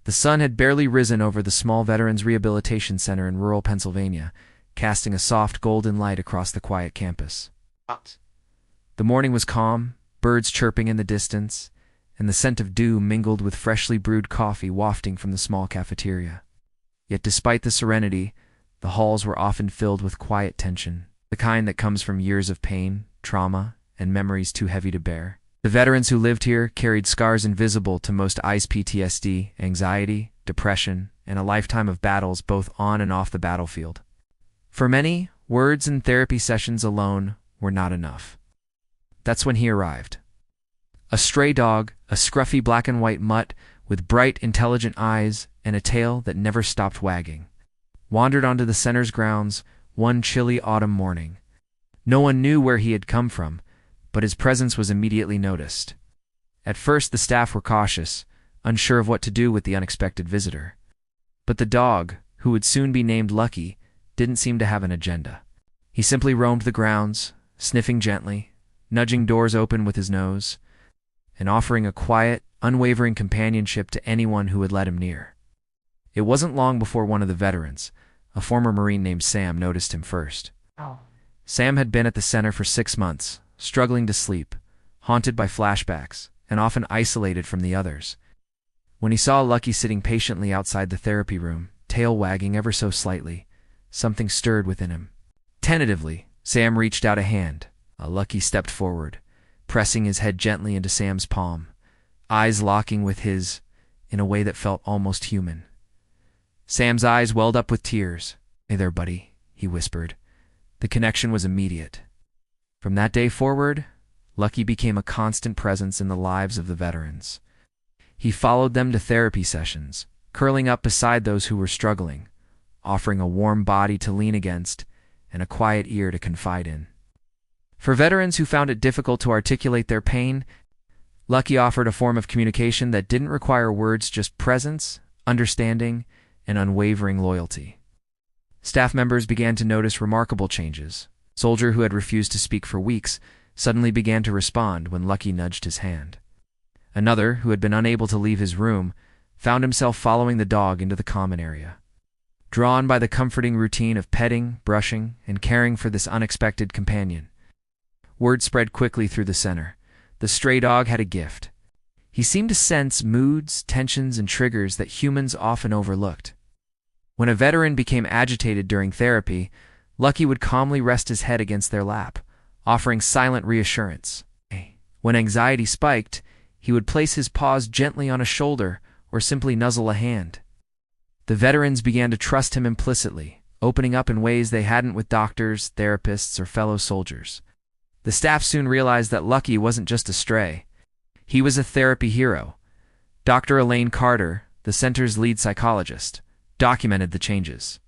The sun had barely risen over the small Veterans Rehabilitation Center in rural Pennsylvania, casting a soft golden light across the quiet campus. The morning was calm, birds chirping in the distance, and the scent of dew mingled with freshly brewed coffee wafting from the small cafeteria. Yet despite the serenity, the halls were often filled with quiet tension, the kind that comes from years of pain, trauma, and memories too heavy to bear. The veterans who lived here carried scars invisible to most eyes: PTSD, anxiety, depression, and a lifetime of battles both on and off the battlefield. For many, words and therapy sessions alone were not enough. That's when he arrived. A stray dog, a scruffy black and white mutt with bright, intelligent eyes and a tail that never stopped wagging, wandered onto the center's grounds one chilly autumn morning. No one knew where he had come from, but his presence was immediately noticed. At first, the staff were cautious, unsure of what to do with the unexpected visitor. But the dog, who would soon be named Lucky, didn't seem to have an agenda. He simply roamed the grounds, sniffing gently, nudging doors open with his nose, and offering a quiet, unwavering companionship to anyone who would let him near. It wasn't long before one of the veterans, a former Marine named Sam, noticed him first. Sam had been at the center for 6 months, struggling to sleep, haunted by flashbacks, and often isolated from the others. When he saw Lucky sitting patiently outside the therapy room, tail wagging ever so slightly, something stirred within him. Tentatively, Sam reached out a hand. Lucky stepped forward, pressing his head gently into Sam's palm, eyes locking with his in a way that felt almost human. Sam's eyes welled up with tears. "Hey there, buddy," he whispered. The connection was immediate. From that day forward, Lucky became a constant presence in the lives of the veterans. He followed them to therapy sessions, curling up beside those who were struggling, offering a warm body to lean against and a quiet ear to confide in. For veterans who found it difficult to articulate their pain, Lucky offered a form of communication that didn't require words, just presence, understanding, and unwavering loyalty. Staff members began to notice remarkable changes. A soldier who had refused to speak for weeks suddenly began to respond when Lucky nudged his hand. Another, who had been unable to leave his room, found himself following the dog into the common area. Drawn by the comforting routine of petting, brushing, and caring for this unexpected companion, word spread quickly through the center. The stray dog had a gift. He seemed to sense moods, tensions, and triggers that humans often overlooked. When a veteran became agitated during therapy, Lucky would calmly rest his head against their lap, offering silent reassurance. When anxiety spiked, he would place his paws gently on a shoulder or simply nuzzle a hand. The veterans began to trust him implicitly, opening up in ways they hadn't with doctors, therapists, or fellow soldiers. The staff soon realized that Lucky wasn't just a stray. He was a therapy hero. Dr. Elaine Carter, the center's lead psychologist, documented the changes.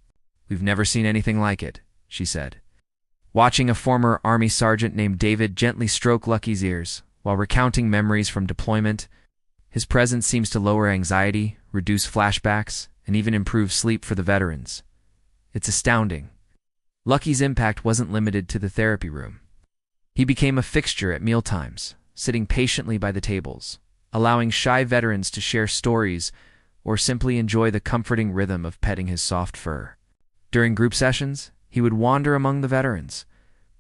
"We've never seen anything like it," she said, watching a former Army sergeant named David gently stroke Lucky's ears while recounting memories from deployment. "His presence seems to lower anxiety, reduce flashbacks, and even improve sleep for the veterans. It's astounding." Lucky's impact wasn't limited to the therapy room. He became a fixture at mealtimes, sitting patiently by the tables, allowing shy veterans to share stories or simply enjoy the comforting rhythm of petting his soft fur. During group sessions, he would wander among the veterans,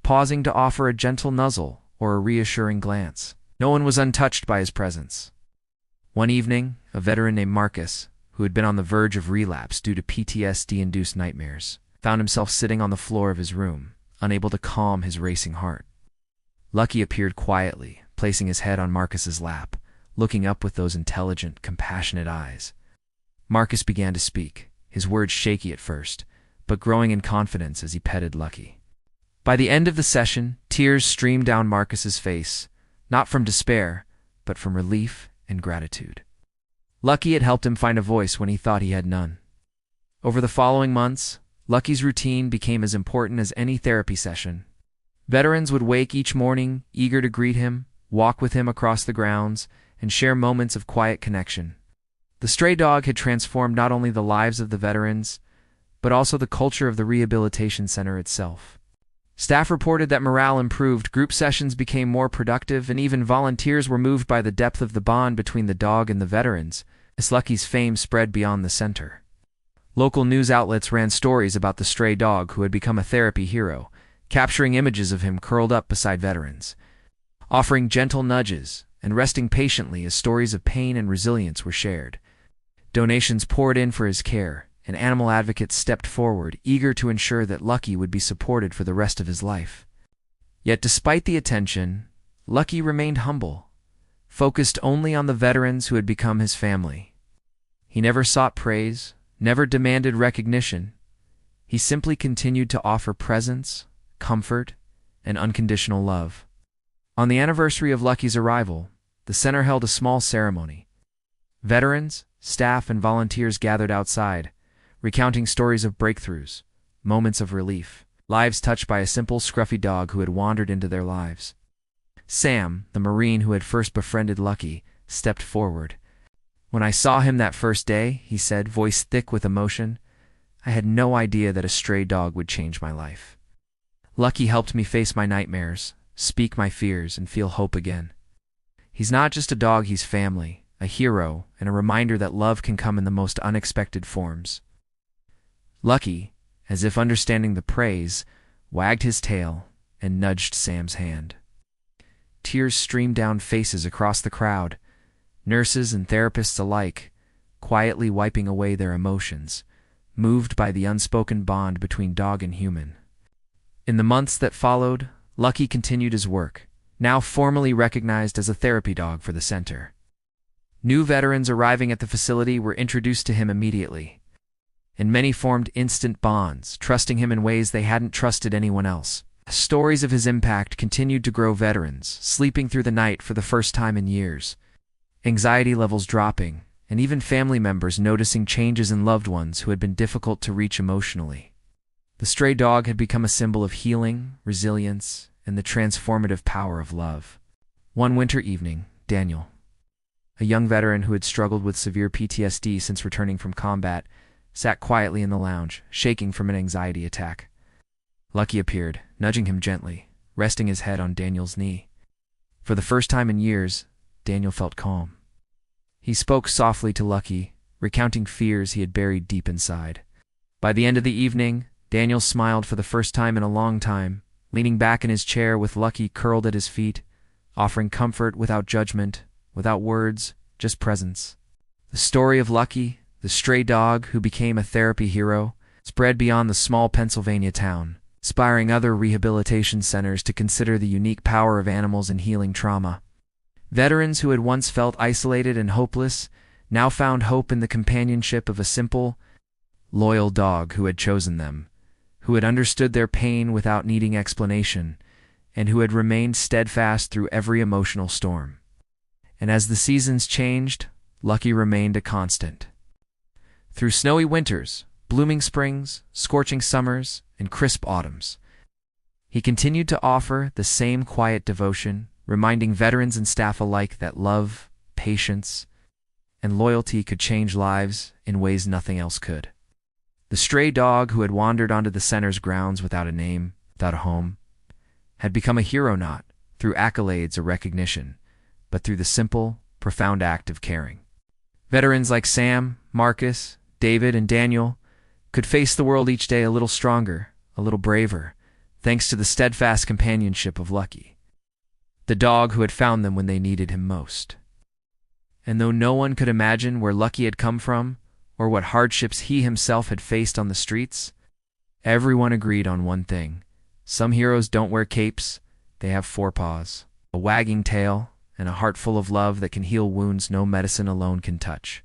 pausing to offer a gentle nuzzle or a reassuring glance. No one was untouched by his presence. One evening, a veteran named Marcus, who had been on the verge of relapse due to PTSD-induced nightmares, found himself sitting on the floor of his room, unable to calm his racing heart. Lucky appeared quietly, placing his head on Marcus's lap, looking up with those intelligent, compassionate eyes. Marcus began to speak, his words shaky at first, but growing in confidence as he petted Lucky. By the end of the session, tears streamed down Marcus's face, not from despair, but from relief and gratitude. Lucky had helped him find a voice when he thought he had none. Over the following months, Lucky's routine became as important as any therapy session. Veterans would wake each morning, eager to greet him, walk with him across the grounds, and share moments of quiet connection. The stray dog had transformed not only the lives of the veterans, but also the culture of the rehabilitation center itself. Staff reported that morale improved, group sessions became more productive, and even volunteers were moved by the depth of the bond between the dog and the veterans, As Lucky's fame spread beyond the center, local news outlets ran stories about the stray dog who had become a therapy hero, capturing images of him curled up beside veterans, offering gentle nudges and resting patiently as stories of pain and resilience were shared. Donations poured in for his care, and animal advocates stepped forward, eager to ensure that Lucky would be supported for the rest of his life. Yet despite the attention, Lucky remained humble, focused only on the veterans who had become his family. He never sought praise, never demanded recognition. He simply continued to offer presence, comfort, and unconditional love. On the anniversary of Lucky's arrival, the center held a small ceremony. Veterans, staff, and volunteers gathered outside, recounting stories of breakthroughs, moments of relief, lives touched by a simple, scruffy dog who had wandered into their lives. Sam, the Marine who had first befriended Lucky, stepped forward. "When I saw him that first day," he said, voice thick with emotion, "I had no idea that a stray dog would change my life. Lucky helped me face my nightmares, speak my fears, and feel hope again. He's not just a dog, he's family, a hero, and a reminder that love can come in the most unexpected forms." Lucky, as if understanding the praise, wagged his tail and nudged Sam's hand. Tears streamed down faces across the crowd, nurses and therapists alike, quietly wiping away their emotions, moved by the unspoken bond between dog and human. In the months that followed, Lucky continued his work, now formally recognized as a therapy dog for the center. New veterans arriving at the facility were introduced to him immediately, and many formed instant bonds, trusting him in ways they hadn't trusted anyone else. Stories of his impact continued to grow, veterans sleeping through the night for the first time in years, anxiety levels dropping, and even family members noticing changes in loved ones who had been difficult to reach emotionally. The stray dog had become a symbol of healing, resilience, and the transformative power of love. One winter evening, Daniel, a young veteran who had struggled with severe PTSD since returning from combat, sat quietly in the lounge, shaking from an anxiety attack. Lucky appeared, nudging him gently, resting his head on Daniel's knee. For the first time in years, Daniel felt calm. He spoke softly to Lucky, recounting fears he had buried deep inside. By the end of the evening, Daniel smiled for the first time in a long time, leaning back in his chair with Lucky curled at his feet, offering comfort without judgment, without words, just presence. The story of Lucky, the stray dog who became a therapy hero, spread beyond the small Pennsylvania town, inspiring other rehabilitation centers to consider the unique power of animals in healing trauma. Veterans who had once felt isolated and hopeless now found hope in the companionship of a simple, loyal dog who had chosen them, who had understood their pain without needing explanation, and who had remained steadfast through every emotional storm. And as the seasons changed, Lucky remained a constant. Through snowy winters, blooming springs, scorching summers, and crisp autumns, he continued to offer the same quiet devotion, reminding veterans and staff alike that love, patience, and loyalty could change lives in ways nothing else could. The stray dog who had wandered onto the center's grounds without a name, without a home, had become a hero not through accolades or recognition, but through the simple, profound act of caring. Veterans like Sam, Marcus, David, and Daniel could face the world each day a little stronger, a little braver, thanks to the steadfast companionship of Lucky, the dog who had found them when they needed him most. And though no one could imagine where Lucky had come from, or what hardships he himself had faced on the streets, everyone agreed on one thing: some heroes don't wear capes, they have four paws, a wagging tail, and a heart full of love that can heal wounds no medicine alone can touch.